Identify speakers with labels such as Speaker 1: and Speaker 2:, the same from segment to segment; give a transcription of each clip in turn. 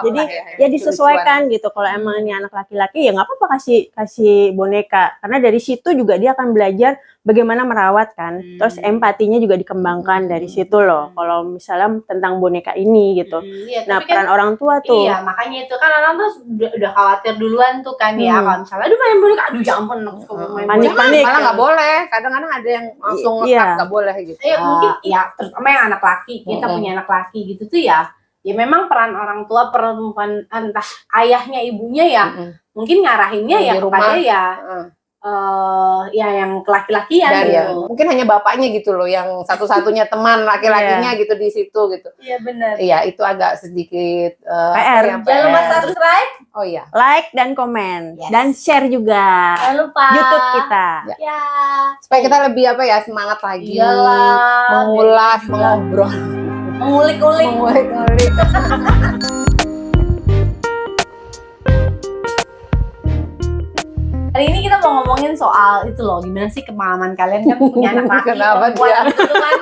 Speaker 1: Jadi ya disesuaikan gitu. Kalau emang ini anak laki-laki ya nggak apa-apa kasih boneka, karena dari situ juga dia akan belajar bagaimana merawat kan. Terus empatinya juga dikembangkan dari situ loh. Kalau misalnya tentang boneka ini gitu.
Speaker 2: Iya,
Speaker 1: Nah,
Speaker 2: tapi kan
Speaker 1: peran orang tua tuh.
Speaker 2: iya, makanya itu kan orang tuh udah khawatir duluan tuh kan ya. Kalau misalnya aduh main boneka, aduh ya ampun main
Speaker 1: Panik-panik.
Speaker 3: Malah nggak boleh. Kadang-kadang ada yang langsung ngekat nggak boleh gitu.
Speaker 2: Ya mungkin ya terutama yang anak laki, kita punya anak laki gitu tuh ya. Ya memang peran orang tua perempuan, entah ayahnya ibunya ya, mungkin ngarahinnya ya kepada ya ya yang laki-lakian gitu.
Speaker 3: Mungkin hanya bapaknya gitu loh yang satu-satunya teman laki-lakinya gitu di situ gitu.
Speaker 2: Iya benar.
Speaker 3: Iya, itu agak sedikit
Speaker 1: PR.
Speaker 2: Jangan lupa subscribe,
Speaker 3: oh iya,
Speaker 1: like dan komen dan share juga.
Speaker 2: Jangan lupa
Speaker 1: YouTube kita.
Speaker 2: Ya.
Speaker 3: Supaya kita lebih semangat lagi,
Speaker 2: Iyalah,
Speaker 3: mengulas, mengobrol,
Speaker 2: mengulik-ulik. Hari ini kita mau ngomongin soal itu loh, gimana sih pengalaman kalian kan punya anak laki perempuan gitu kan?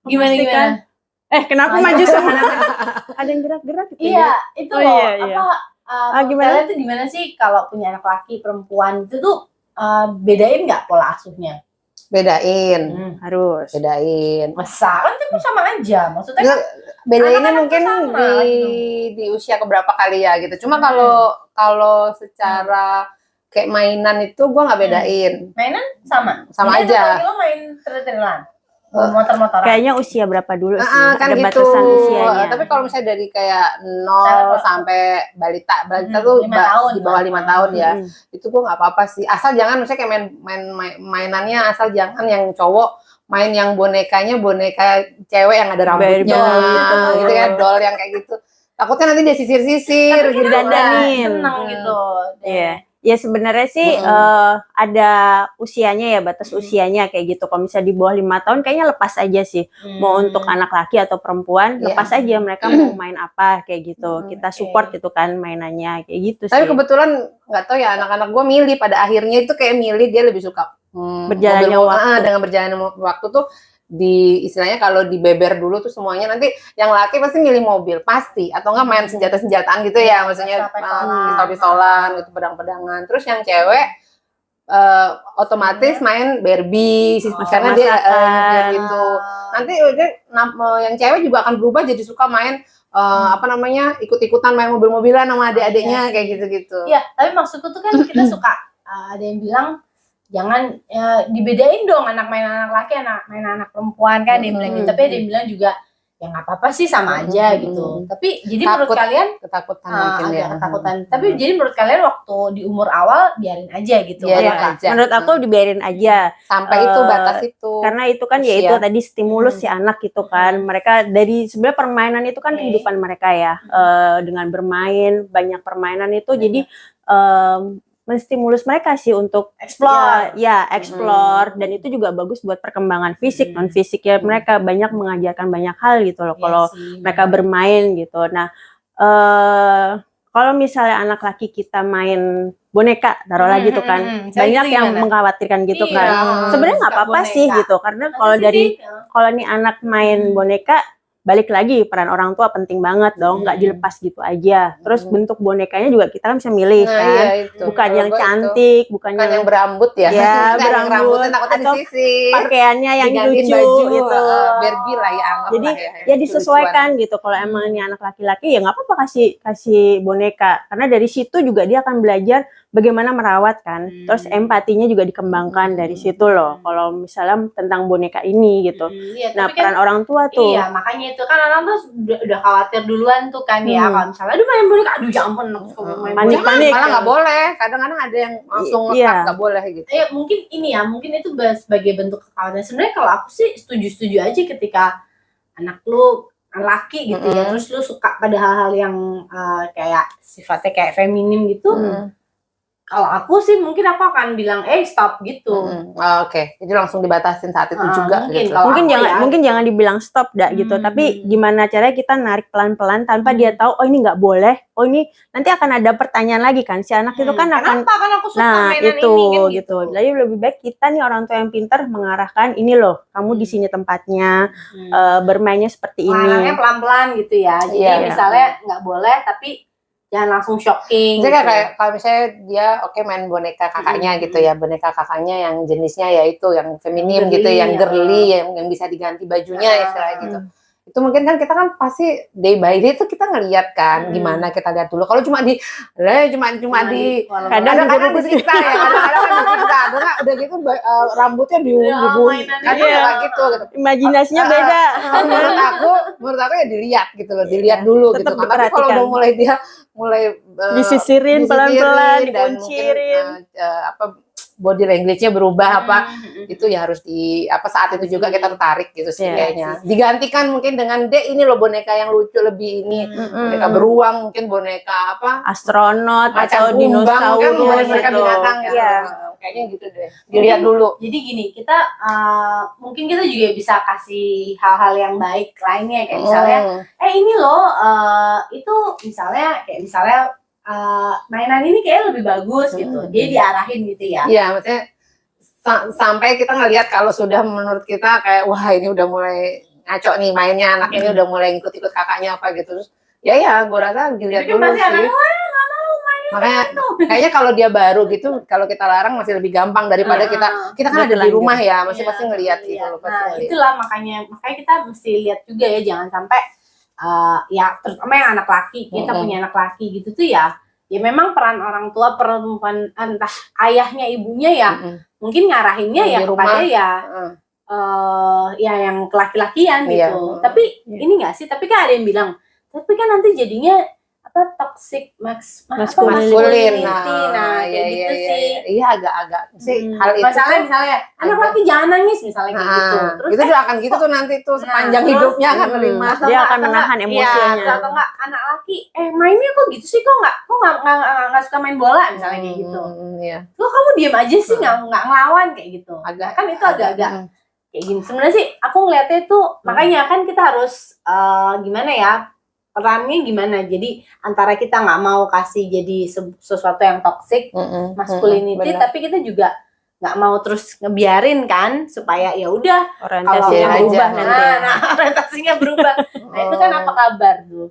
Speaker 2: Gimana?
Speaker 1: Kenapa maju sama ada yang gerak-gerak gitu?
Speaker 2: Iya, itu loh.
Speaker 1: Gimana?
Speaker 2: Kalian tuh gimana sih kalau punya anak laki perempuan itu tuh bedain nggak pola asuhnya?
Speaker 3: Bedain.
Speaker 1: Harus.
Speaker 3: Bedain.
Speaker 2: Masa kan itu sama aja, maksudnya kan
Speaker 3: bedainnya mungkin di usia keberapa kali ya gitu. Cuma kalau secara kayak mainan itu gue nggak bedain.
Speaker 2: Mainan sama
Speaker 3: aja.
Speaker 2: Lo main tril-trilan, motor-motoran.
Speaker 1: Kayaknya usia berapa dulu sih?
Speaker 3: Kan
Speaker 1: ada
Speaker 3: gitu.
Speaker 1: batasan usianya.
Speaker 3: Tapi kalau misalnya dari kayak 0 sampai balita tuh
Speaker 2: 5 tahun,
Speaker 3: di bawah 5 tahun ya, itu gue nggak apa-apa sih. Asal jangan misalnya kayak mainannya asal jangan yang cowok main yang bonekanya boneka cewek yang ada rambutnya gitu ya, doll yang kayak gitu. Takutnya nanti dia sisir-sisir gitu,
Speaker 1: dandanin.
Speaker 2: Seneng gitu.
Speaker 1: Iya. Ya sebenarnya sih ada usianya ya, batas usianya kayak gitu. Kalau misalnya di bawah 5 tahun kayaknya lepas aja sih. Mau untuk anak laki atau perempuan, lepas aja mereka mau main apa kayak gitu. Kita support gitu kan mainannya kayak gitu sih.
Speaker 3: Tapi kebetulan nggak tahu ya, anak-anak gue milih pada akhirnya itu kayak milih dia lebih suka
Speaker 1: berjalannya waktu.
Speaker 3: Dengan berjalannya waktu tuh istilahnya kalau dibeber dulu tuh semuanya, nanti yang laki pasti milih mobil pasti, atau enggak main senjata-senjataan gitu ya, maksudnya pistol-pistolan gitu, pedang-pedangan. Terus yang cewek otomatis main Barbie karena dia gitu. Nanti yang cewek juga akan berubah jadi suka main ikut-ikutan main mobil-mobilan sama adik-adiknya kayak gitu-gitu.
Speaker 2: Iya, tapi maksudku tuh kan kita suka ada yang bilang jangan dibedain dong anak main anak laki, anak main anak perempuan kan, dia bilang gitu. Tapi ada yang bilang juga ya nggak apa-apa sih sama aja gitu. Tapi jadi menurut kalian
Speaker 3: ketakutan mungkin ya.
Speaker 2: Ketakutan. Tapi jadi menurut kalian waktu di umur awal biarin aja gitu.
Speaker 3: Biarin aja.
Speaker 1: Menurut aku dibiarin aja
Speaker 3: sampai itu batas itu.
Speaker 1: Karena itu kan ya itu tadi stimulus si anak gitu kan. Mereka dari sebenarnya permainan itu kan kehidupan mereka ya. Dengan bermain banyak permainan itu jadi menstimulus mereka sih untuk
Speaker 2: explore,
Speaker 1: explore, dan itu juga bagus buat perkembangan fisik, non fisik ya, mereka banyak mengajarkan banyak hal gitu loh kalau mereka bermain gitu. Nah, kalau misalnya anak laki kita main boneka, taruhlah gitu kan, banyak yang mengkhawatirkan gitu kan. Sebenarnya nggak apa-apa sih gitu, karena kalau nih anak main boneka, balik lagi peran orang tua penting banget dong, nggak dilepas gitu aja. Terus bentuk bonekanya juga kita kan bisa milih kan, bukan yang cantik, bukan yang
Speaker 3: berambut ya,
Speaker 1: berambut atau pakaiannya yang lucu gitu.
Speaker 3: Barbie lah ya,
Speaker 1: jadi ya disesuaikan gitu. Kalau emang ini anak laki-laki ya nggak apa-apa kasih boneka, karena dari situ juga dia akan belajar bagaimana merawat kan. Terus empatinya juga dikembangkan dari situ loh. Kalau misalnya tentang boneka ini gitu. Nah, peran orang tua tuh.
Speaker 2: Iya, makanya itu kan orang tuh udah khawatir duluan tuh kan ya. Kalau misalnya aduh main boneka, aduh ya ampun
Speaker 1: panik-panik.
Speaker 3: Malah nggak boleh. Kadang-kadang ada yang langsung nggak boleh gitu.
Speaker 2: Ya mungkin itu sebagai bentuk kekhawatiran. Sebenarnya kalau aku sih setuju aja ketika anak lu laki gitu ya, terus lu suka pada hal-hal yang kayak sifatnya kayak feminim gitu. Kalau aku sih mungkin aku akan bilang stop gitu.
Speaker 3: Oke. Jadi langsung dibatasin saat itu juga
Speaker 2: mungkin
Speaker 3: gitu.
Speaker 2: kalau
Speaker 1: Mungkin
Speaker 2: aku
Speaker 1: jangan
Speaker 2: ya,
Speaker 1: mungkin jangan dibilang stop gitu, tapi gimana caranya kita narik pelan-pelan tanpa dia tahu oh ini nggak boleh, oh ini nanti akan ada pertanyaan lagi kan si anak itu kan akan
Speaker 2: kenapa kan aku suka
Speaker 1: nah
Speaker 2: mainan
Speaker 1: itu
Speaker 2: ini kan
Speaker 1: gitu. Jadi lebih baik kita nih orang tua yang pintar mengarahkan ini loh, kamu di sini tempatnya, bermainnya seperti
Speaker 2: Larangnya
Speaker 1: ini.
Speaker 2: pelan-pelan gitu ya. Jadi
Speaker 3: Iya.
Speaker 2: misalnya nggak boleh tapi jangan langsung shocking.
Speaker 3: Misalnya
Speaker 2: gitu.
Speaker 3: kayak kalau misalnya dia main boneka kakaknya gitu ya, boneka kakaknya yang jenisnya ya itu yang feminim gitu, yang girly, yang bisa diganti bajunya istilahnya gitu. Itu mungkin kan kita kan pasti day by day itu kita ngelihat kan gimana kita lihat dulu. Kalau cuma di kadang-kadang disiksa ya, kadang-kadang kan disiksa. Udah gitu rambutnya dibunuh kan kayak gitu.
Speaker 1: Imajinasinya beda.
Speaker 3: Menurut aku ya dilihat gitu loh, dilihat dulu gitu kan. Tapi kalau udah mulai dia
Speaker 1: disisirin pelan-pelan,
Speaker 3: dan
Speaker 1: dikuncirin,
Speaker 3: body language-nya berubah itu ya harus saat itu juga kita tertarik gitu sih kayaknya. Digantikan mungkin dengan ini loh boneka yang lucu lebih ini, boneka beruang, mungkin boneka
Speaker 1: astronot atau
Speaker 3: kumbang,
Speaker 1: dinosaurus
Speaker 3: kan boneka binatang gitu. Kayaknya gitu deh. Dilihat dulu.
Speaker 2: Jadi gini, kita mungkin kita juga bisa kasih hal-hal yang baik lainnya kayak misalnya ini loh itu misalnya mainan ini kayak lebih bagus gitu. Dia diarahin gitu ya.
Speaker 3: Iya, maksudnya sampai kita ngelihat kalau sudah menurut kita kayak wah ini udah mulai ngaco nih mainnya, anak ini udah mulai ikut-ikut kakaknya apa gitu. Terus ya gue rasa dilihat dulu sih. Makanya kayaknya kalau dia baru gitu, kalau kita larang masih lebih gampang daripada kita kan ada di rumah ya, masih pasti ngelihat gitu loh.
Speaker 2: Nah, itulah makanya kita mesti lihat juga ya, jangan sampai ya terutama yang anak laki, kita punya anak laki gitu tuh ya memang peran orang tua perempuan entah ayahnya ibunya ya mungkin ngarahinnya ya kepada ya yang kelaki-lakian gitu. Tapi ini nggak sih? Tapi kan ada yang bilang, tapi kan nanti jadinya toxic masculinity. Nah, kayak gitu sih.
Speaker 3: Iya agak-agak sih hal itu.
Speaker 2: Misalnya anak laki jangan nangis misalnya kayak gitu. Terus
Speaker 3: itu juga akan gitu tuh nanti tuh sepanjang hidupnya akan menerima.
Speaker 1: Dia akan menahan emosinya.
Speaker 2: Atau enggak anak laki mainnya kok gitu sih, kok nggak suka main bola misalnya kayak gitu. Kok kamu diem aja sih nggak ngelawan kayak gitu. Kan itu agak-agak kayak gini. Sebenarnya sih aku ngeliatnya itu makanya kan kita harus gimana ya, perannya gimana. Jadi antara kita nggak mau kasih jadi sesuatu yang toxic masculinity, tapi kita juga nggak mau terus ngebiarin kan supaya ya udah
Speaker 1: orientasinya berubah nanti.
Speaker 2: Nah orientasinya berubah. Nah itu kan apa kabar tuh?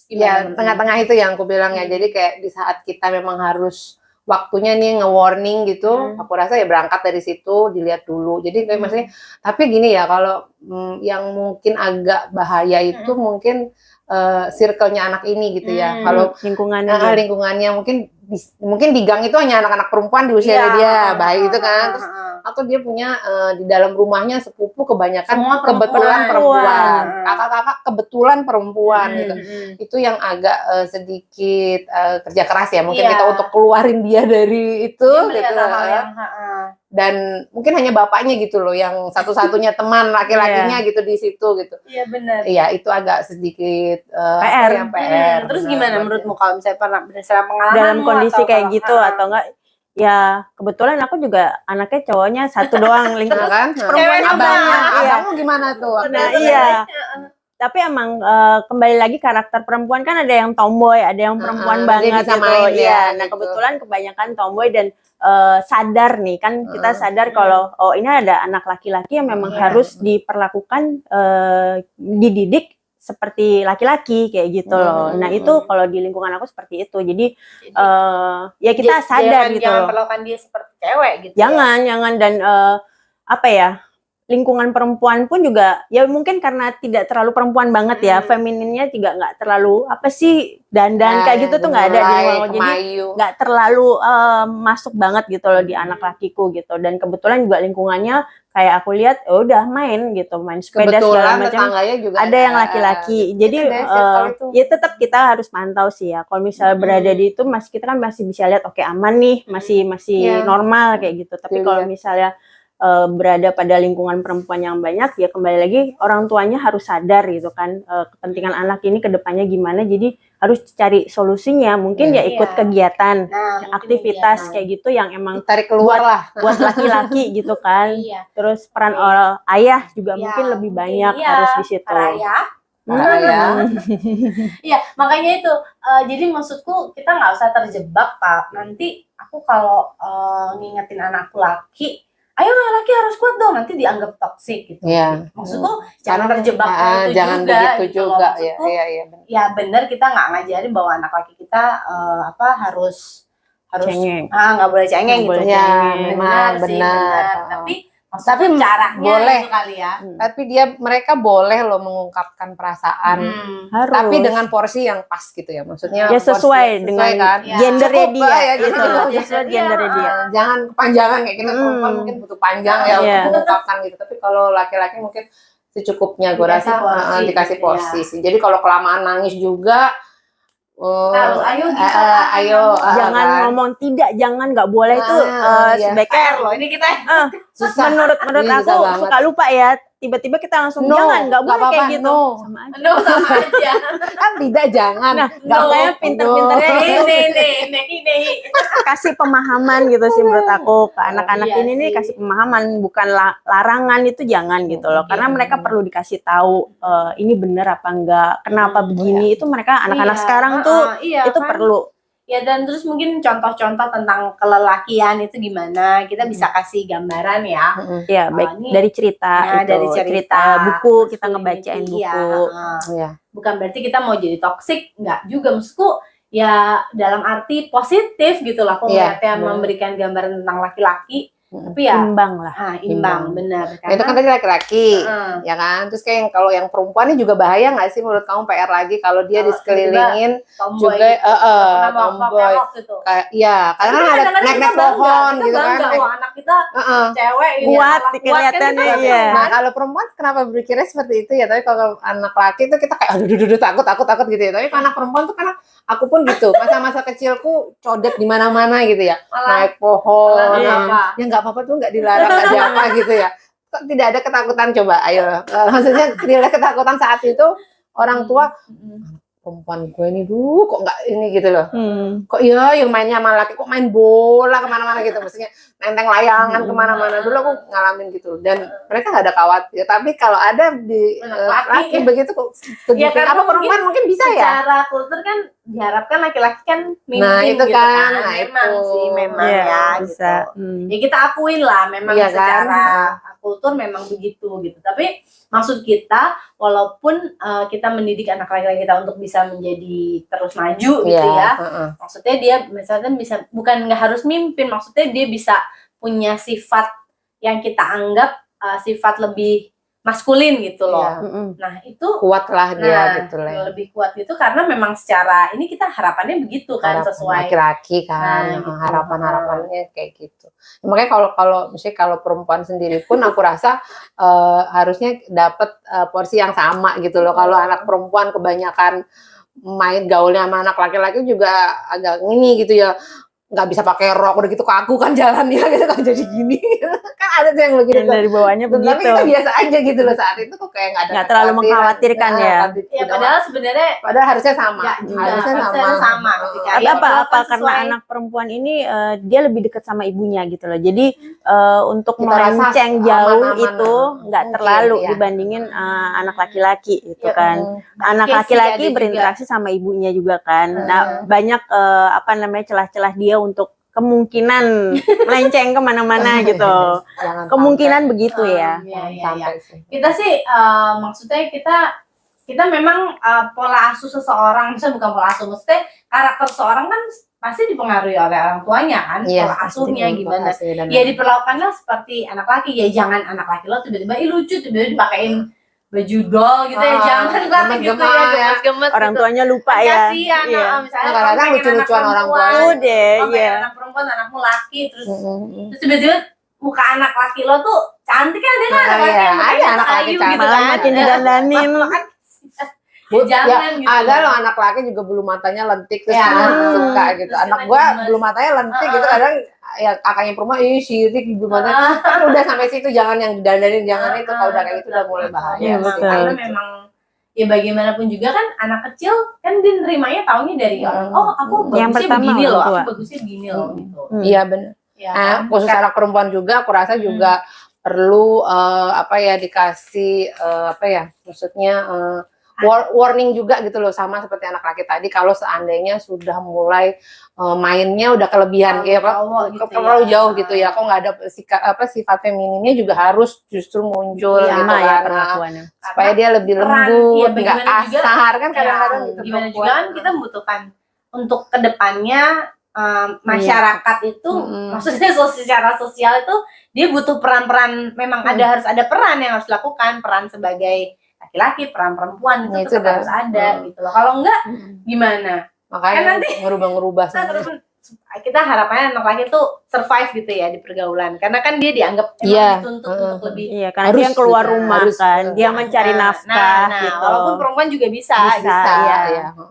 Speaker 3: Ya tengah-tengah itu yang aku bilang ya. Jadi kayak di saat kita memang harus waktunya nih nge-warning gitu, aku rasa ya berangkat dari situ, dilihat dulu. Jadi kayak maksudnya, tapi gini ya, kalau yang mungkin agak bahaya itu mungkin circle-nya anak ini gitu ya. Kalau lingkungannya mungkin di gang itu hanya anak-anak perempuan di usia dia, baik itu kan. Terus atau dia punya di dalam rumahnya sepupu kebanyakan kebetulan perempuan. Kakak-kakak kebetulan perempuan gitu. Itu yang agak sedikit kerja keras ya. Mungkin kita untuk keluarin dia dari itu gitu. Dan mungkin hanya bapaknya gitu loh yang satu-satunya teman laki-lakinya gitu di situ gitu.
Speaker 2: Iya benar.
Speaker 3: Iya, itu agak sedikit
Speaker 1: PR.
Speaker 2: Terus gimana menurutmu kalau misalnya pernah berdasarkan pengalaman
Speaker 1: dalam kondisi kayak gitu atau enggak? Ya kebetulan aku juga anaknya cowoknya satu doang lingkungan kan. Perempuannya banyak.
Speaker 3: Abangmu gimana tuh?
Speaker 1: Nah iya. Tapi emang kembali lagi karakter perempuan kan ada yang tomboy, ada yang perempuan banget gitu. Iya. Nah kebetulan kebanyakan tomboy dan sadar nih kan kita sadar kalau ini ada anak laki-laki yang memang harus diperlakukan dididik seperti laki-laki kayak gitu loh. Nah itu kalau di lingkungan aku seperti itu. Jadi ya kita sadar gitu
Speaker 2: jangan
Speaker 1: loh.
Speaker 2: perlakukan dia seperti cewek gitu.
Speaker 1: Jangan dan apa ya, lingkungan perempuan pun juga ya mungkin karena tidak terlalu perempuan banget ya, femininnya juga nggak terlalu apa sih dandan kayak gitu tuh nggak ada di lingkungan, jadi nggak terlalu masuk banget gitu loh di anak lakiku gitu. Dan kebetulan juga lingkungannya kayak aku lihat udah main gitu, main sepeda segala macam, ada yang laki-laki. Jadi ya tetap kita harus pantau sih ya. Kalau misalnya berada di itu kita kan masih bisa lihat oke aman nih, masih normal kayak gitu. Tapi kalau misalnya berada pada lingkungan perempuan yang banyak, ya kembali lagi orang tuanya harus sadar gitu kan, kepentingan anak ini ke depannya gimana. Jadi harus cari solusinya. Mungkin ya ikut kegiatan,
Speaker 2: Nah,
Speaker 1: aktivitas kayak gitu yang emang
Speaker 3: tarik keluar lah.
Speaker 1: buat laki-laki gitu kan.
Speaker 2: Iya.
Speaker 1: Terus peran ayah juga mungkin lebih banyak harus di situ.
Speaker 2: Para ayah. Iya, makanya itu. Jadi maksudku kita nggak usah terjebak, Pak. Nanti aku kalau ngingetin anakku laki, ayo laki harus kuat dong, nanti dianggap toksik gitu.
Speaker 3: Iya.
Speaker 2: Maksudku jangan terjebak itu
Speaker 3: jangan
Speaker 2: juga.
Speaker 3: begitu
Speaker 2: gitu
Speaker 3: juga.
Speaker 2: loh. Maksudku,
Speaker 3: Iya.
Speaker 2: ya benar kita nggak ngajarin bahwa anak laki kita harus
Speaker 1: Cengeng.
Speaker 2: nggak boleh cengeng gitu.
Speaker 3: Ya,
Speaker 2: Benar sih,
Speaker 3: benar.
Speaker 2: Tapi caranya
Speaker 3: boleh.
Speaker 2: itu kali ya.
Speaker 3: Tapi mereka boleh loh mengungkapkan perasaan.
Speaker 1: Harus.
Speaker 3: Tapi dengan porsi yang pas gitu ya. Maksudnya
Speaker 1: ya sesuai dengan
Speaker 3: kan?
Speaker 1: gendernya
Speaker 3: Cukup
Speaker 1: dia
Speaker 3: lah ya,
Speaker 1: gitu loh.
Speaker 2: Cukup.
Speaker 1: Sesuai gendernya dia.
Speaker 3: Jangan kepanjangan kayak kita perempuan mungkin butuh panjang ya
Speaker 1: Iya.
Speaker 3: untuk mengungkapkan gitu. Tapi kalau laki-laki mungkin secukupnya gue
Speaker 2: Dikasih
Speaker 3: rasa
Speaker 2: porsi
Speaker 3: dikasih
Speaker 2: gitu ya.
Speaker 3: porsi sih. Jadi kalau kelamaan nangis juga
Speaker 2: Harus ayo gitu.
Speaker 1: Jangan ngomong tidak, jangan, nggak boleh itu
Speaker 3: iya.
Speaker 1: sebaiknya
Speaker 2: loh ini kita.
Speaker 3: susah.
Speaker 1: menurut
Speaker 3: Ini
Speaker 1: aku
Speaker 3: susah banget.
Speaker 1: suka lupa ya, tiba-tiba kita langsung
Speaker 3: No,
Speaker 1: jangan, nggak boleh
Speaker 3: apa-apa,
Speaker 1: kayak gitu.
Speaker 3: no.
Speaker 1: Sama aja.
Speaker 2: No, sama aja.
Speaker 3: Kan tidak jangan.
Speaker 1: Nah,
Speaker 3: Nggak
Speaker 1: makanya
Speaker 3: mau,
Speaker 1: pinter-pinternya
Speaker 3: no.
Speaker 2: Ini.
Speaker 1: kasih pemahaman gitu sih menurut aku ke anak-anak
Speaker 2: Iya
Speaker 1: ini nih,
Speaker 2: sih.
Speaker 1: kasih pemahaman, bukan larangan itu jangan gitu loh, karena mereka perlu dikasih tahu ini bener apa enggak, kenapa begini, itu mereka anak-anak
Speaker 2: Iya,
Speaker 1: sekarang tuh
Speaker 2: iya,
Speaker 1: itu
Speaker 2: kan?
Speaker 1: perlu.
Speaker 2: Ya dan terus mungkin contoh-contoh tentang kelelakian itu gimana kita bisa kasih gambaran ya.
Speaker 1: Ya baik
Speaker 2: ini-
Speaker 1: dari cerita
Speaker 2: Nah,
Speaker 1: itu,
Speaker 2: dari cerita,
Speaker 1: buku, kita
Speaker 2: Masculinity,
Speaker 1: ngebacain buku.
Speaker 3: Iya.
Speaker 2: Bukan berarti kita mau jadi toksik, enggak juga, maksudku ya dalam arti positif gitu lah. Aku
Speaker 3: Iya,
Speaker 2: ngeliatnya
Speaker 3: benar.
Speaker 2: memberikan gambaran tentang laki-laki, tapi ya
Speaker 1: Imbang lah.
Speaker 2: imbang, benar.
Speaker 3: Nah, itu kan tadi laki-laki,
Speaker 2: Heeh.
Speaker 3: ya kan? Terus kayak kalau yang perempuan ini juga bahaya nggak sih menurut kamu PR lagi kalau dia
Speaker 2: Kalau
Speaker 3: disekelilingin
Speaker 2: tomboy
Speaker 3: juga,
Speaker 2: gitu. Pernah mau
Speaker 3: tomboy.
Speaker 2: kelok gitu.
Speaker 3: kayak iya, kadang kan ada
Speaker 2: Kadang-kadang
Speaker 3: naik-naik
Speaker 2: kita bangga,
Speaker 3: pohon
Speaker 2: kita
Speaker 3: gitu kan.
Speaker 2: bangga,
Speaker 3: naik-
Speaker 2: wah, anak kita
Speaker 3: Heeh.
Speaker 2: cewek ini
Speaker 1: Kuat,
Speaker 2: anak kuat,
Speaker 1: kelihatannya,
Speaker 2: kan kita
Speaker 1: iya.
Speaker 3: Nah, kalau perempuan kenapa berpikirnya seperti itu ya? Tapi kalau anak laki itu kita kayak aduh takut gitu ya. Tapi kalau anak perempuan tuh karena aku pun gitu. Masa-masa kecilku codet di mana-mana gitu ya.
Speaker 2: Malah-
Speaker 3: Naik pohon.
Speaker 2: malah apa?
Speaker 3: Ya nggak apa-apa tuh, nggak dilarang, nggak diapa gitu ya. Kok tidak ada ketakutan, coba ayo. Maksudnya tidak ada ketakutan saat itu orang tua perempuan gue ini kok nggak ini gitu loh. Kok iya yang mainnya sama laki, kok main bola kemana-mana gitu, maksudnya nenteng layangan kemana-mana. Dulu aku ngalamin gitu dan mereka nggak ada khawatir. Tapi kalau ada di laki begitu kok
Speaker 2: Ya, karena
Speaker 3: apa perempuan mungkin bisa ya.
Speaker 2: Secara kultur kan diharapkan laki-laki kan mimpin
Speaker 3: Nah, itu
Speaker 2: gitu
Speaker 3: kan. Nah,
Speaker 2: memang
Speaker 3: itu.
Speaker 2: sih, memang
Speaker 1: Iya,
Speaker 2: ya
Speaker 1: bisa.
Speaker 2: gitu. Ya kita akuin lah, memang
Speaker 3: Iya, kan?
Speaker 2: secara kultur memang begitu gitu. Tapi maksud kita, walaupun kita mendidik anak laki-laki kita untuk bisa menjadi terus maju gitu ya. Maksudnya dia misalnya bisa, bukan nggak harus mimpin, maksudnya dia bisa punya sifat yang kita anggap sifat lebih maskulin gitu loh.
Speaker 3: Iya.
Speaker 2: Nah itu
Speaker 3: Kuat lah dia gitu lah.
Speaker 2: lebih kuat gitu karena memang secara ini kita harapannya begitu kan,
Speaker 3: Harapan
Speaker 2: sesuai.
Speaker 3: laki-laki kan,
Speaker 2: Nah, gitu.
Speaker 3: harapan-harapannya kayak gitu. Makanya kalau misalnya kalau perempuan sendiri pun aku rasa harusnya dapat porsi yang sama gitu loh. Kalau anak perempuan kebanyakan main gaulnya sama anak laki-laki juga agak ini gitu ya. Nggak bisa pakai rok udah gitu kaku kan jalannya gitu kan jadi gini. Kan ada tuh yang begitu.
Speaker 1: Yang dari bawahnya
Speaker 3: Tapi
Speaker 1: begitu.
Speaker 3: kita biasa aja gitu loh saat itu kok kayak nggak ada
Speaker 1: Nggak terlalu
Speaker 3: kekhawatiran.
Speaker 1: mengkhawatirkan ya.
Speaker 2: Ya padahal sebenarnya
Speaker 3: Padahal harusnya sama.
Speaker 2: ya,
Speaker 3: Harusnya
Speaker 2: harusnya sama. Ketika
Speaker 1: Tapi
Speaker 2: ya,
Speaker 1: apa
Speaker 2: melakukan
Speaker 1: karena
Speaker 2: sesuai-
Speaker 1: anak perempuan ini dia lebih dekat sama ibunya gitu loh. Jadi untuk
Speaker 3: Kita rasa
Speaker 1: melenceng jauh
Speaker 3: aman-aman.
Speaker 1: itu nggak
Speaker 3: Mungkin,
Speaker 1: terlalu
Speaker 3: iya.
Speaker 1: dibandingin anak laki-laki gitu
Speaker 2: Ya,
Speaker 1: kan. Anak
Speaker 2: Mungkin sih
Speaker 1: laki-laki
Speaker 2: ada
Speaker 1: berinteraksi sama ibunya juga kan. Nah banyak celah-celah dia untuk kemungkinan melenceng kemana-mana gitu.
Speaker 3: Jangan
Speaker 1: Kemungkinan begitu ya.
Speaker 2: Iya, iya,
Speaker 3: sampai
Speaker 2: iya.
Speaker 3: sih.
Speaker 2: Kita sih maksudnya kita memang pola asuh seseorang, misalnya bukan pola asuh, maksudnya karakter seseorang kan pasti dipengaruhi oleh orang tuanya kan, pola asuhnya gimana. Ya diperlakukannya seperti anak laki, ya jangan anak laki lo tiba-tiba lucu, tiba-tiba dipakein baju doll gitu ya, jangan lah gitu ya, gemes-gemes
Speaker 1: Orang
Speaker 2: gitu.
Speaker 1: tuanya lupa ya.
Speaker 2: Kasihan,
Speaker 1: Iya.
Speaker 2: misalnya
Speaker 3: Kadang-kadang
Speaker 2: kamu pengen
Speaker 3: lucu-lucuan
Speaker 2: anak
Speaker 3: orang
Speaker 2: perempuan,
Speaker 1: Tuh deh,
Speaker 2: kamu pengen
Speaker 1: iya.
Speaker 2: anak perempuan, anakmu laki, terus tiba-tiba muka anak laki lo tuh cantik kan, dia kan anak laki yang
Speaker 3: Ada
Speaker 2: mukanya
Speaker 3: anak laki
Speaker 2: ayu
Speaker 3: cantik.
Speaker 2: gitu
Speaker 1: Malah
Speaker 2: kan.
Speaker 1: makin didandanin.
Speaker 2: Jangan gitu.
Speaker 3: Ada loh anak laki juga bulu matanya lentik terus
Speaker 2: Ya.
Speaker 3: semua suka gitu.
Speaker 2: Terus
Speaker 3: Anak
Speaker 2: kita
Speaker 3: gua
Speaker 2: gemes.
Speaker 3: bulu matanya lentik gitu kadang ya kakaknya perempuan sirik bulu matanya. Kan udah sampai situ jangan yang didandanin, jangan itu. Kalau udah kayak gitu udah mulai bahaya.
Speaker 1: Iya,
Speaker 2: Memang,
Speaker 1: betul.
Speaker 2: karena memang ya bagaimanapun juga kan anak kecil kan dia nerimanya taunya dari orang, oh aku
Speaker 1: Yang
Speaker 2: bagusnya
Speaker 1: pertama
Speaker 2: begini
Speaker 1: orang
Speaker 2: loh,
Speaker 1: tua.
Speaker 2: aku bagusnya begini loh gitu.
Speaker 3: Iya benar.
Speaker 2: Ya,
Speaker 3: Nah,
Speaker 2: kan?
Speaker 3: khusus anak perempuan juga, aku rasa juga perlu dikasih maksudnya warning juga gitu loh, sama seperti anak laki tadi, kalau seandainya sudah mulai mainnya udah kelebihan terlalu jauh gitu ya, kok nggak ada sifat femininnya juga harus justru muncul gitu
Speaker 1: ya
Speaker 3: kan,
Speaker 1: perlakuannya.
Speaker 3: supaya dia lebih lembut, nggak kasar kan kadang-kadang gitu.
Speaker 2: Gimana juga kan kita membutuhkan untuk kedepannya masyarakat itu, maksudnya secara sosial itu dia butuh peran-peran, memang harus ada peran yang harus dilakukan, peran sebagai laki-laki, peran perempuan itu tetap harus ada gitu loh. Kalau enggak gimana?
Speaker 3: Makanya
Speaker 2: kan nanti
Speaker 3: ngerubah-ngerubah
Speaker 2: kita harapannya anak laki itu survive gitu ya di pergaulan, karena kan dia dianggap dituntut untuk lebih
Speaker 1: karena dia yang keluar rumah kan, dia mencari nafkah gitu.
Speaker 2: Walaupun perempuan juga bisa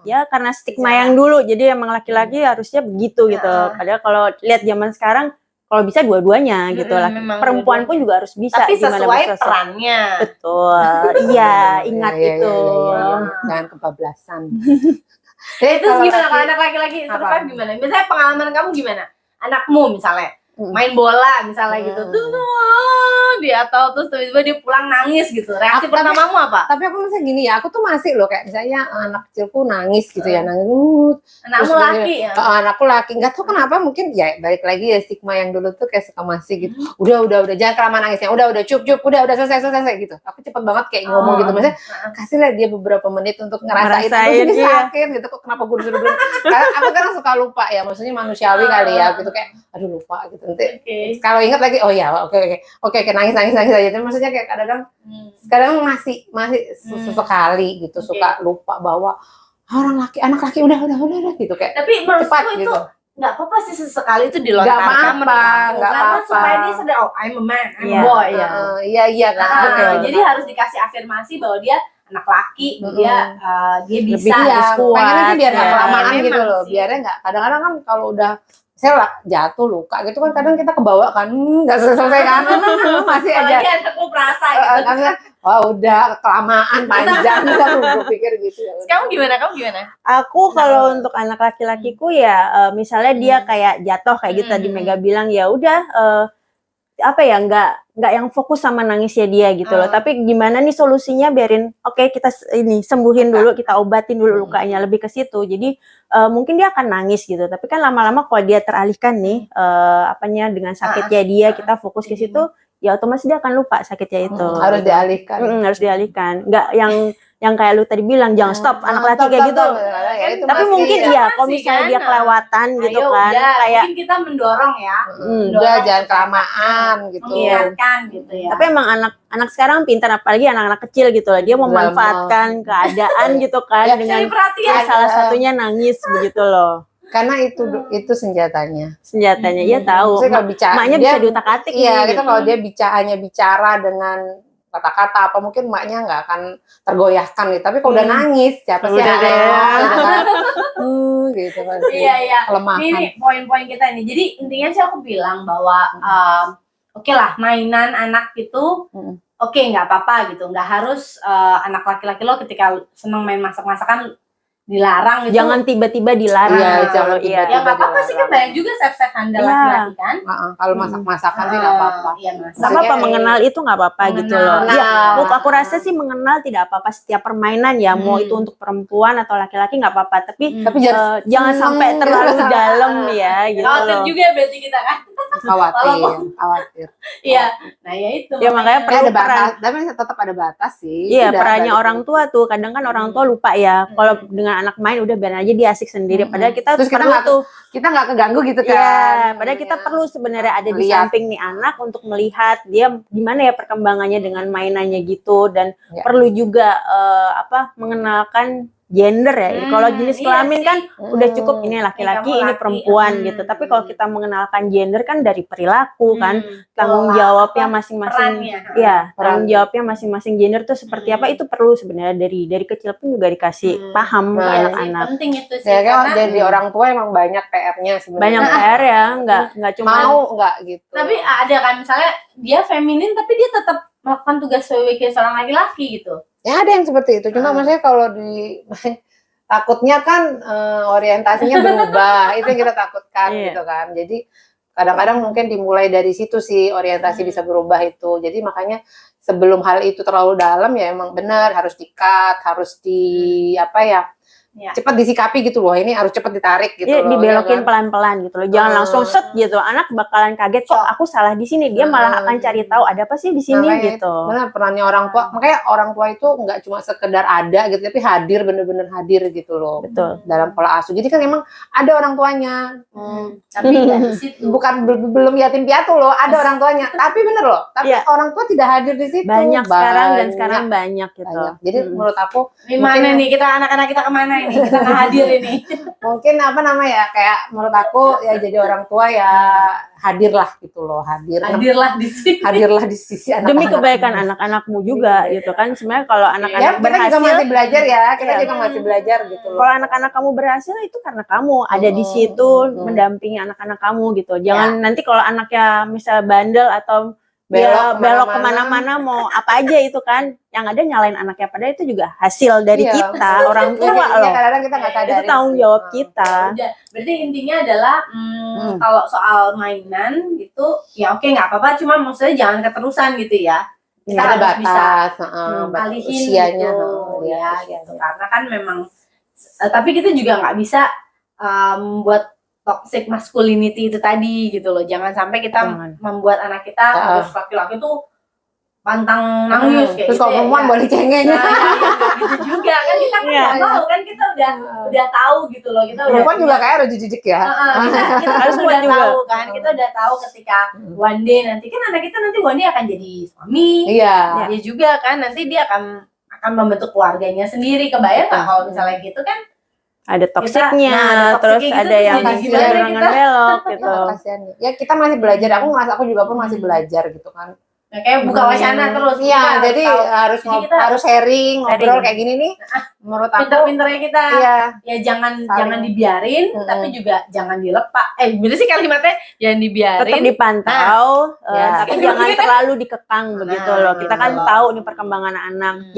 Speaker 1: ya karena stigma yang dulu, jadi emang laki-laki harusnya begitu gitu. Padahal kalau lihat zaman sekarang, kalau bisa dua-duanya gitu lah. Perempuan pun juga harus bisa.
Speaker 2: Tapi sesuai perannya.
Speaker 1: Betul. Iya, ingat itu.
Speaker 3: Jangan kebablasan.
Speaker 2: Itu gimana kalau anak laki-laki survive gimana? Misalnya pengalaman kamu gimana? Anakmu misalnya main bola misalnya gitu, dia atau terus tiba-tiba dia pulang nangis gitu. Reaksi pertamamu apa?
Speaker 3: Tapi aku masih gini ya, aku tuh masih loh kayak misalnya anak kecilku nangis gitu ya, nangis.
Speaker 2: Anakmu laki ya?
Speaker 3: Anakku laki, nggak tahu kenapa, mungkin ya balik lagi ya stigma yang dulu tuh kayak suka masih gitu. Udah jangan kelamaan nangisnya. Udah cup, udah selesai gitu. Aku cepet banget kayak ngomong gitu, maksudnya kasihlah dia beberapa menit untuk ngerasain itu sakit gitu. Kok kenapa gue dulu karena aku kan suka lupa ya, maksudnya manusiawi kali ya gitu, kayak aduh lupa gitu. Nanti kalau ingat lagi, oh ya oke nangis aja. Tapi maksudnya kayak kadang masih sesekali gitu suka lupa bahwa anak laki udah gitu kayak.
Speaker 2: Tapi menurutku itu nggak apa-apa sih sesekali itu dilontarkan,
Speaker 3: nggak apa-apa,
Speaker 2: supaya dia sadar, oh I'm a man, I'm a boy ya.
Speaker 3: Iya kan.
Speaker 2: Jadi harus dikasih afirmasi bahwa dia anak laki, dia bisa,
Speaker 3: pengennya sih biar nggak kelamaan gitu loh, biarnya nggak. Kadang-kadang kan kalau udah saya jatuh luka gitu kan, kadang kita kebawa kan, nggak selesai kan, masih aja.
Speaker 2: Aku merasa gitu.
Speaker 3: Wah udah kelamaan panjang, aku pikir gitu.
Speaker 2: Kamu gimana?
Speaker 1: Aku kalau untuk anak laki-lakiku ya, misalnya dia kayak jatuh kayak gitu tadi Mega bilang, ya udah nggak yang fokus sama nangisnya dia gitu loh, tapi gimana nih solusinya, biarin kita ini sembuhin dulu, kita obatin dulu lukanya, lebih ke situ. Jadi mungkin dia akan nangis gitu, tapi kan lama-lama kalau dia teralihkan nih dengan sakitnya dia, kita fokus ke situ, ya otomatis dia akan lupa sakitnya itu.
Speaker 3: Harus dialihkan.
Speaker 1: Harus dialihkan. Nggak yang kayak lu tadi bilang, jangan stop anak laki kayak gitu. Tapi mungkin kalau misalnya dia kelewatan gitu kan, kayak
Speaker 2: mungkin kita mendorong ya.
Speaker 3: Udah jangan kelamaan gitu.
Speaker 2: Mengingatkan gitu ya.
Speaker 1: Tapi emang anak sekarang pintar, apalagi anak-anak kecil gitu lah. Dia memanfaatkan keadaan gitu kan, dengan salah satunya nangis begitu loh.
Speaker 3: Karena itu senjatanya.
Speaker 1: Dia tahu. Maknya bisa diutak-atik.
Speaker 3: Iya, kita kalau dia hanya bicara dengan kata-kata apa, mungkin maknya nggak akan tergoyahkan gitu. Tapi kalau udah nangis, siapa sih yang gitu kan.
Speaker 2: Iya.
Speaker 3: Kelemahan.
Speaker 2: Ini poin-poin kita ini. Jadi intinya sih aku bilang bahwa oke lah, mainan anak itu nggak apa-apa gitu. Nggak harus anak laki-laki lo ketika seneng main masak-masakan dilarang gitu.
Speaker 1: Jangan tiba-tiba dilarang.
Speaker 2: Ya nggak apa-apa sih, kan banyak juga chef-chef handal laki-laki kan.
Speaker 3: Kalau masak-masakan sih nggak apa-apa.
Speaker 1: Nggak apa-apa, mengenal itu nggak apa-apa gitu loh. Aku rasa sih mengenal tidak apa-apa setiap permainan ya, mau itu untuk perempuan atau laki-laki nggak apa-apa. Tapi jangan sampai terlalu dalam ya gitu loh.
Speaker 2: Khawatir juga berarti kita kan.
Speaker 3: Khawatir.
Speaker 2: Iya. Nah ya itu.
Speaker 1: Ya makanya perlu peran.
Speaker 3: Tapi tetap ada batas sih.
Speaker 1: Iya, perannya orang tua tuh. Kadang kan orang tua lupa ya. Kalau dengan anak main udah biar aja dia asik sendiri. Padahal kita
Speaker 3: kita nggak keganggu gitu kan.
Speaker 1: Iya, padahal kita perlu sebenarnya ada di samping nih anak untuk melihat dia gimana ya perkembangannya dengan mainannya gitu, dan perlu juga mengenalkan gender ya. Kalau jenis kelamin kan udah cukup, ini laki-laki, ini perempuan gitu. Tapi kalau kita mengenalkan gender kan dari perilaku kan, tanggung jawabnya masing-masing. Iya, tanggung jawabnya masing-masing gender tuh seperti apa, itu perlu sebenarnya dari kecil pun juga dikasih paham ke anak-anak.
Speaker 2: Penting itu sih.
Speaker 3: Ya kan jadi orang tua emang banyak PR-nya sebenarnya.
Speaker 1: Banyak PR ya, nggak cuma
Speaker 3: mau nggak gitu.
Speaker 2: Tapi ada kan misalnya dia feminin tapi dia tetap melakukan tugas sebagai seorang laki-laki gitu.
Speaker 3: Ya ada yang seperti itu. Cuma maksudnya kalau di takutnya kan orientasinya berubah. Itu yang kita takutkan gitu kan. Jadi kadang-kadang mungkin dimulai dari situ sih orientasi bisa berubah itu. Jadi makanya sebelum hal itu terlalu dalam ya emang benar harus di-cut, harus cepat disikapi gitu loh. Ini harus cepat ditarik gitu loh.
Speaker 1: Dibelokin pelan-pelan gitu loh. Jangan langsung set gitu. Anak bakalan kaget kok aku salah di sini. Dia malah akan cari tahu ada apa sih di sini gitu.
Speaker 3: Benar perannya orang tua. Makanya orang tua itu nggak cuma sekedar ada gitu, tapi hadir, bener-bener hadir gitu loh.
Speaker 1: Betul.
Speaker 3: Dalam pola asuh. Jadi kan emang ada orang tuanya.
Speaker 2: Tapi di situ.
Speaker 3: Bukan belum yatim piatu loh, ada orang tuanya. Tapi bener loh. Tapi orang tua tidak hadir di situ.
Speaker 1: Banyak sekarang banyak gitu.
Speaker 3: Jadi menurut aku
Speaker 2: gimana nih kita anak-anak kita kemana ini? Kita nggak hadir ini.
Speaker 3: Mungkin kayak menurut aku ya jadi orang tua ya hadirlah gitu loh,
Speaker 2: hadirlah
Speaker 3: di sisi anak-anak.
Speaker 1: Demi kebaikan anak-anakmu juga gitu kan. Sebenarnya kalau anak-anak berhasil,
Speaker 3: kita juga masih belajar ya, kita juga masih belajar gitu loh.
Speaker 1: Kalau anak-anak kamu berhasil itu karena kamu ada di situ mendampingi anak-anak kamu gitu. Jangan nanti kalau anaknya misal bandel atau belok kemana-mana mau apa aja itu kan, yang ada nyalain anaknya, padahal itu juga hasil dari kita orang tua loh.
Speaker 3: Kadang-kadang kita nggak sadar.
Speaker 1: Itu tanggung jawab kita.
Speaker 2: Udah, berarti intinya adalah kalau soal mainan itu ya oke nggak apa-apa, cuma maksudnya jangan keterusan gitu ya. Kita
Speaker 3: ada
Speaker 2: harus bisa
Speaker 3: alihin usianya
Speaker 2: gitu, gitu. Karena kan memang, tapi kita juga nggak bisa buat toxic masculinity itu tadi gitu loh. Jangan sampai kita membuat anak kita harus laki-laki tuh pantang nangis kayak
Speaker 3: terus
Speaker 2: gitu.
Speaker 3: Terus kalau perempuan boleh cengeng.
Speaker 2: Gitu juga kan kita nggak tahu kan, kita udah tahu gitu loh. Kita
Speaker 3: perempuan juga kayak harus jijik ya.
Speaker 2: Kita harus udah tahu kan. Kita udah tahu ketika one day nanti kan anak kita nanti one day akan jadi suami.
Speaker 3: Iya.
Speaker 2: Dia juga kan nanti dia akan membentuk keluarganya sendiri. Kebayang nggak kalau misalnya gitu kan?
Speaker 1: Ada toksiknya, terus
Speaker 2: gitu,
Speaker 1: ada yang serangan belok gitu.
Speaker 3: Ya kita masih belajar, aku juga pun masih belajar gitu kan.
Speaker 2: Nah, kayak buka wacana terus.
Speaker 3: Iya, jadi harus sharing, ngobrol kayak gini nih. Menurut aku
Speaker 2: pinter-pinternya kita ya jangan dibiarin, tapi juga jangan dilepas. Bener sih kalimatnya, jangan dibiarin.
Speaker 1: Tetap dipantau, tapi jangan terlalu dikekang begitu loh. Kita kan tahu nih perkembangan anak.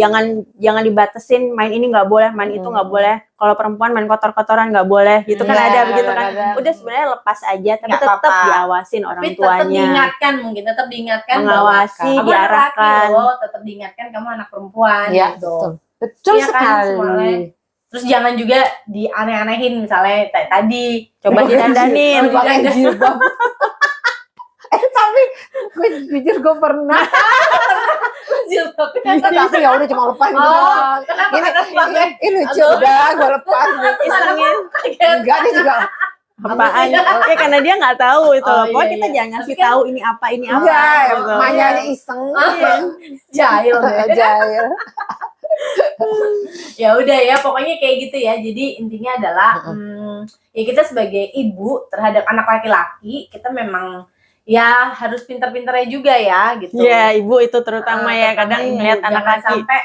Speaker 1: Jangan dibatesin, main ini nggak boleh, main itu nggak boleh. Kalau perempuan main kotor-kotoran nggak boleh, gitu kan ada begitu kan. Udah sebenarnya lepas aja, tapi tetap diawasin orang tuanya.
Speaker 2: Tetap diingatkan,
Speaker 1: mengawasi, diarahkan.
Speaker 2: Tetap diingatkan kamu anak perempuan gitu.
Speaker 3: Betul
Speaker 2: ya
Speaker 3: sekali.
Speaker 2: Kan, terus jangan juga dianeh-anehin misalnya kayak tadi.
Speaker 1: Coba didandanin.
Speaker 3: Pakai jilbab. Tapi gue jujur gue pernah. Tapi ya udah cuma lepas gitu. Ini lucu udah gue lepas.
Speaker 1: Isengin.
Speaker 3: Enggak dia juga
Speaker 1: apaan? Ya karena dia nggak tahu itu loh. Pokoknya kita jangan ngasih tahu ini apa.
Speaker 3: Mainnya iseng.
Speaker 2: Jahil. Ya udah ya, pokoknya kayak gitu ya. Jadi intinya adalah ya kita sebagai ibu terhadap anak laki-laki, kita memang ya harus pintar-pintarnya juga ya gitu.
Speaker 1: Iya, ibu itu terutama ya, kadang ngeliat anak laki
Speaker 2: sampai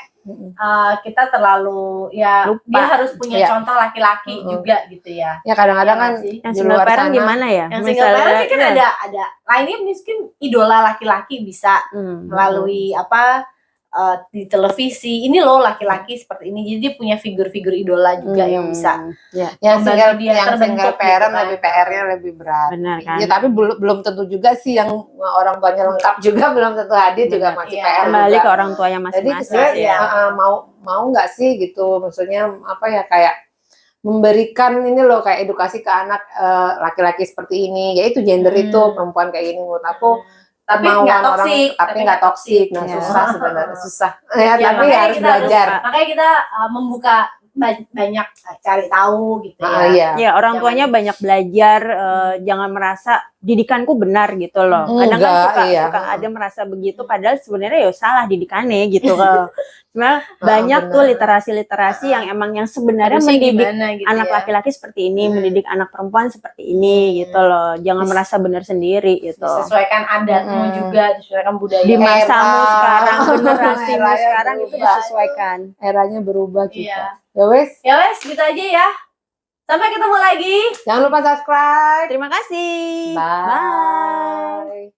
Speaker 2: kita terlalu lupa. Dia harus punya contoh laki-laki juga gitu ya.
Speaker 3: Ya kadang-kadang kan
Speaker 1: yang single parent gimana ya?
Speaker 2: Yang single parent kan ada lainnya mungkin idola laki-laki bisa melalui di televisi. Ini loh laki-laki seperti ini. Jadi dia punya figur-figur idola juga yang bisa.
Speaker 3: Yang single parent gitu, lebih PR-nya lebih berat.
Speaker 1: Benar kan?
Speaker 3: Ya tapi belum tentu juga sih yang orang tuanya lengkap juga belum tentu hadir juga masih PR.
Speaker 1: Kembali ke orang tuanya masing-masing.
Speaker 3: Jadi mau nggak sih gitu, maksudnya kayak memberikan ini loh kayak edukasi ke anak laki-laki seperti ini, yaitu gender itu perempuan kayak ini menurut aku.
Speaker 2: Tapi nggak toksik,
Speaker 3: nah susah sebenarnya susah ya, tapi harus belajar.
Speaker 2: Makanya kita membuka banyak cari tahu gitu ya.
Speaker 1: Ya orang tuanya banyak belajar, jangan merasa didikanku benar gitu loh. Kadang kan suka ada merasa begitu, padahal sebenarnya ya salah didikannya gitu. Cuma banyak tuh literasi-literasi yang emang yang sebenarnya mendidik gitu anak laki-laki seperti ini, mendidik anak perempuan seperti ini gitu loh. Jangan merasa benar sendiri gitu.
Speaker 2: Disesuaikan adatmu juga, disesuaikan budaya.
Speaker 1: Di masamu sekarang, generasimu sekarang itu disesuaikan.
Speaker 3: Eranya berubah juga.
Speaker 2: Ya wes, gitu aja ya. Sampai ketemu lagi.
Speaker 3: Jangan lupa subscribe.
Speaker 1: Terima kasih.
Speaker 3: Bye.